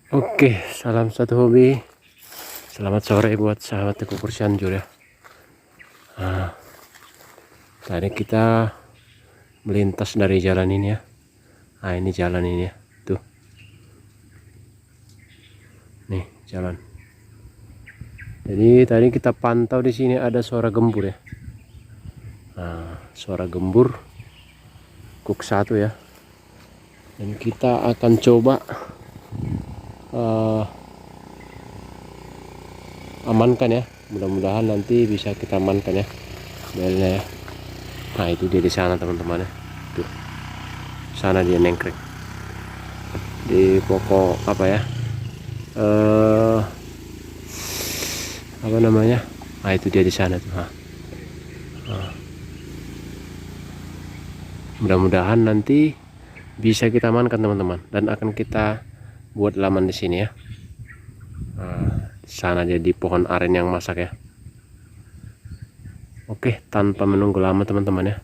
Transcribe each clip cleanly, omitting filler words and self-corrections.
Oke, salam satu hobi. Selamat sore buat sahabat Tekukur Sianjur ya. Nah, tadi kita melintas dari jalan ini ya. Nah, ini jalan ini ya. Tuh. Nih, jalan. Jadi tadi kita pantau di sini ada suara gembur ya. Nah, suara gembur kuk satu ya. Dan kita akan coba amankan ya. Mudah-mudahan nanti bisa kita amankan ya belnya ya. Nah, itu dia di sana teman-teman ya. Tuh, sana dia nengkrek di pokok apa ya, apa namanya. Nah, itu dia di sana tuh. Mudah-mudahan nanti bisa kita amankan teman-teman, dan akan kita buat laman di sini ya. Nah, di sana jadi pohon aren yang masak ya. Oke, tanpa menunggu lama teman-teman ya,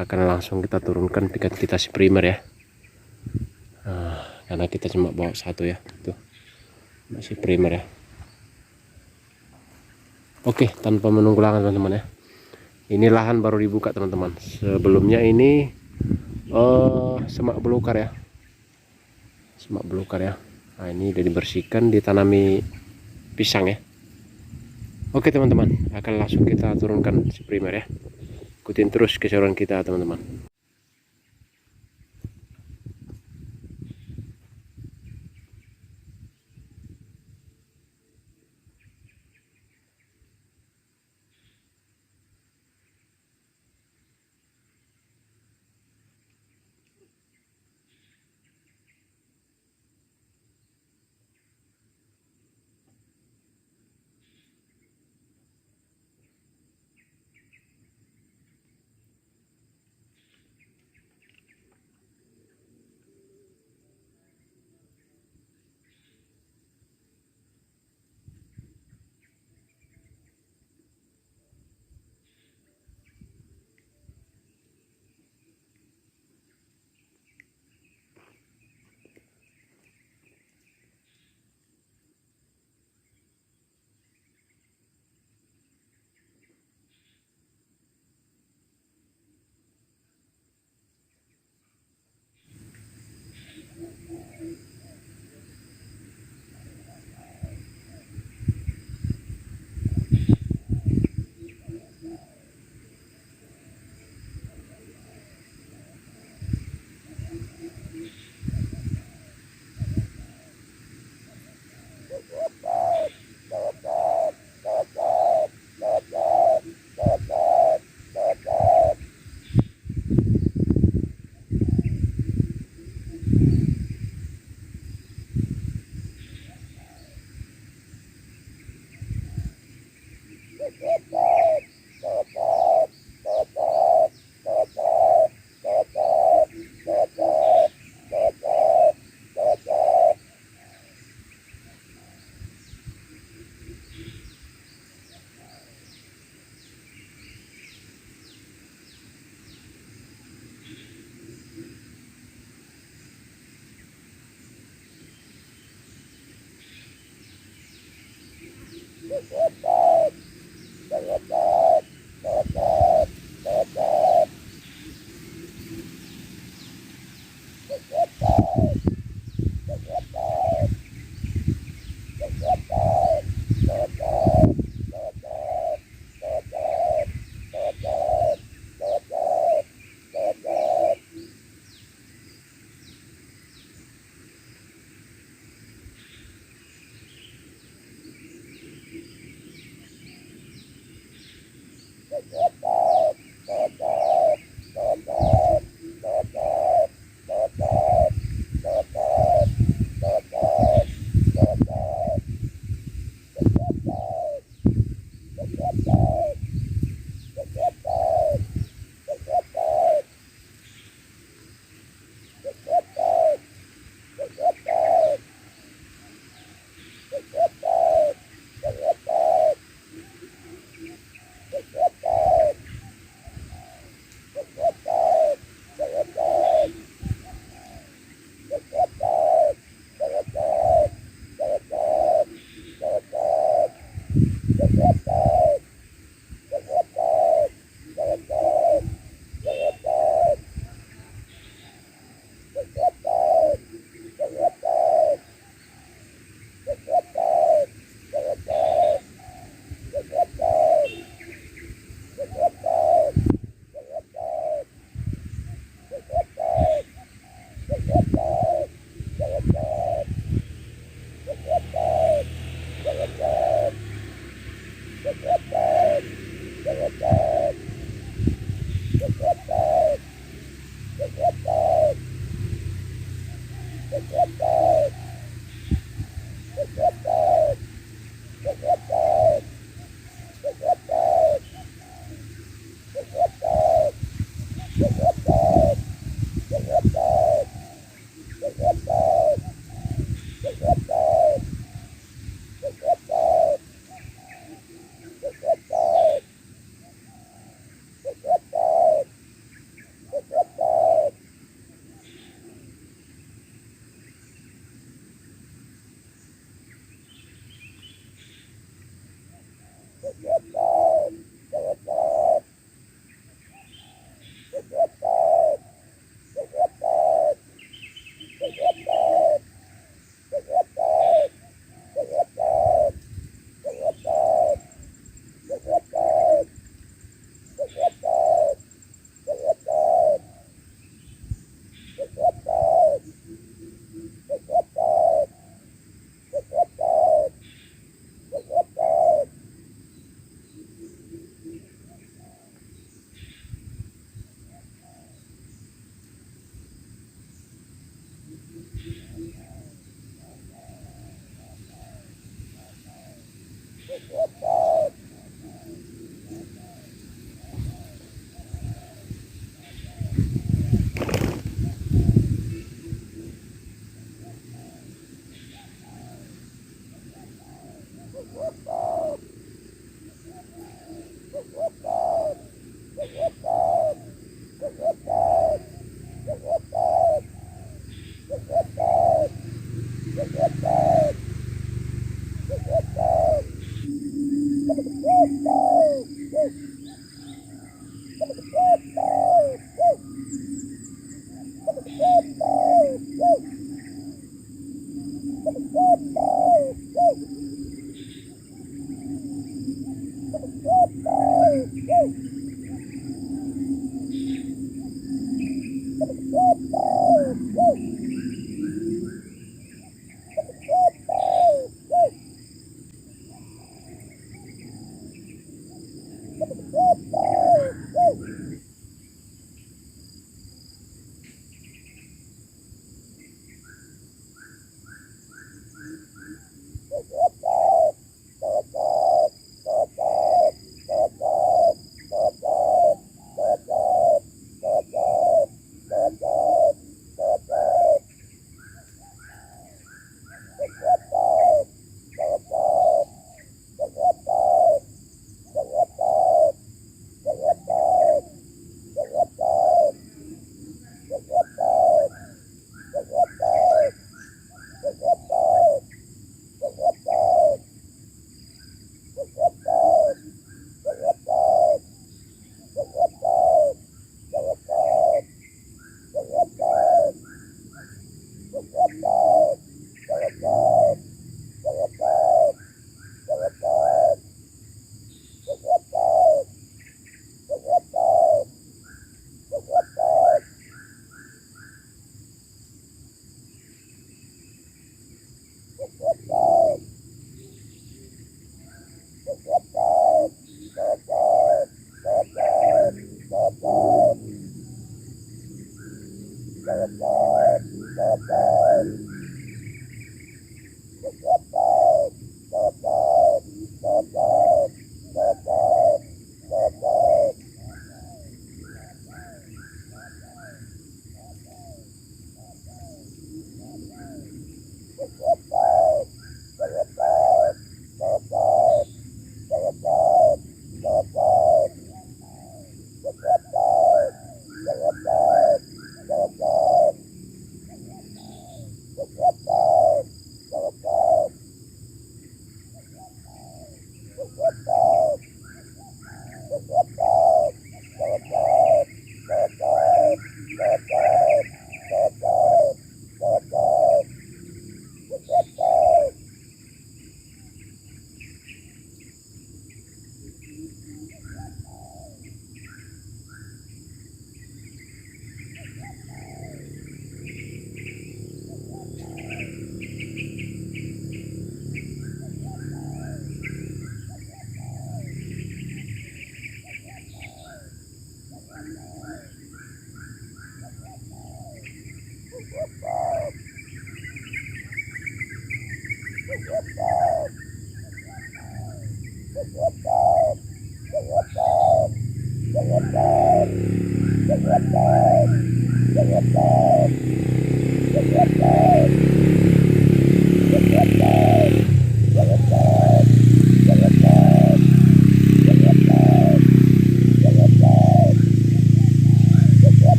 akan langsung kita turunkan pikat kita si primer ya. Nah, karena kita cuma bawa satu ya, tuh masih primer ya. Oke, tanpa menunggu lama teman-teman ya, ini lahan baru dibuka teman-teman. Sebelumnya ini semak belukar ya, semak belukar ya. Nah, ini udah dibersihkan, ditanami pisang ya. Oke teman-teman, akan langsung kita turunkan si primer ya. Ikutin terus keseruan kita teman-teman.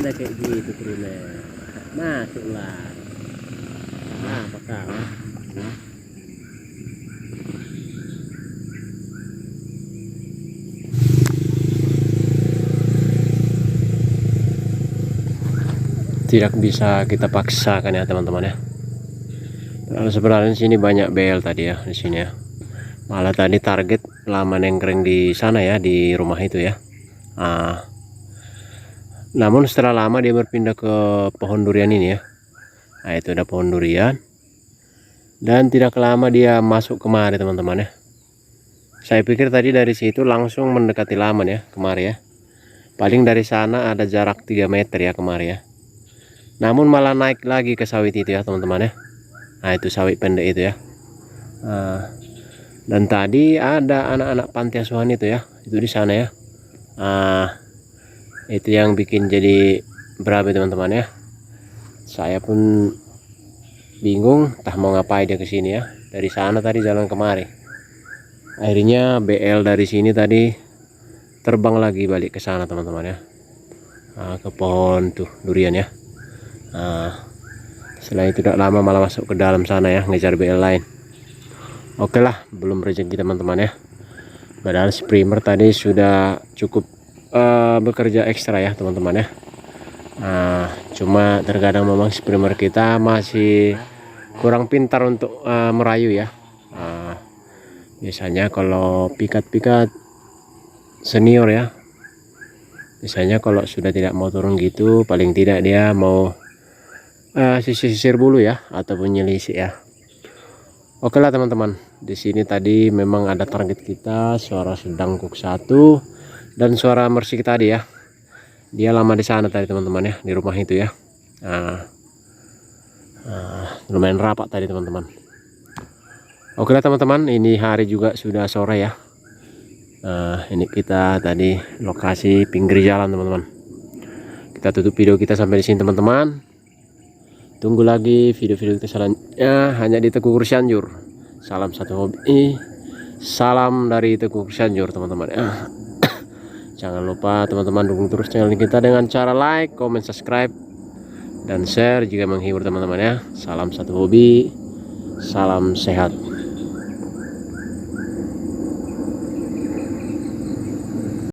Ada kayak gitu turunnya, masuklah. Apa kau? Tidak bisa kita paksakan ya teman-teman ya. Kalau sebenarnya sini banyak bel tadi ya di sini ya. Malah tadi target Laman nongkrong di sana ya, di rumah itu ya. Namun setelah lama dia berpindah ke pohon durian ini ya. Nah itu ada pohon durian. Dan tidak lama dia masuk kemari teman-teman ya. Saya pikir tadi dari situ langsung mendekati Laman ya kemari ya. Paling dari sana ada jarak 3 meter ya kemari ya. Namun malah naik lagi ke sawit itu ya teman-teman ya. Nah itu sawit pendek itu ya. Dan tadi ada anak-anak panti asuhan itu ya. Itu di sana ya. Itu yang bikin jadi berabe teman-teman ya. Saya pun bingung entah mau ngapain dia kesini ya. Dari sana tadi jalan kemari, akhirnya BL dari sini tadi terbang lagi balik ke sana teman-teman ya. Ke pohon tuh durian ya. Setelah itu tidak lama malah masuk ke dalam sana ya, ngejar BL lain. Oke lah, belum rezeki teman-teman ya. Padahal si primer tadi sudah cukup bekerja ekstra ya teman-teman ya. Cuma terkadang memang si primer kita masih kurang pintar untuk merayu ya. Biasanya kalau pikat-pikat senior ya, biasanya kalau sudah tidak mau turun gitu, paling tidak dia mau sisir-sisir bulu ya, ataupun nyelisik ya. Oke lah teman-teman, di sini tadi memang ada target kita, suara sedang kuk 1 dan suara mersik tadi ya. Dia lama di sana tadi teman-teman ya, di rumah itu ya. Lumayan rapat tadi teman-teman. Oke lah teman-teman, ini hari juga sudah sore ya. Ini kita tadi lokasi pinggir jalan teman-teman. Kita tutup video kita sampai di sini teman-teman. Tunggu lagi video-video kita selanjutnya hanya di Tekukur Sianjur. Salam satu hobi, salam dari Tekukur Sianjur teman-teman. Jangan lupa teman-teman dukung terus channel kita dengan cara like, comment, subscribe, dan share jika menghibur teman-teman ya. Salam satu hobi, salam sehat.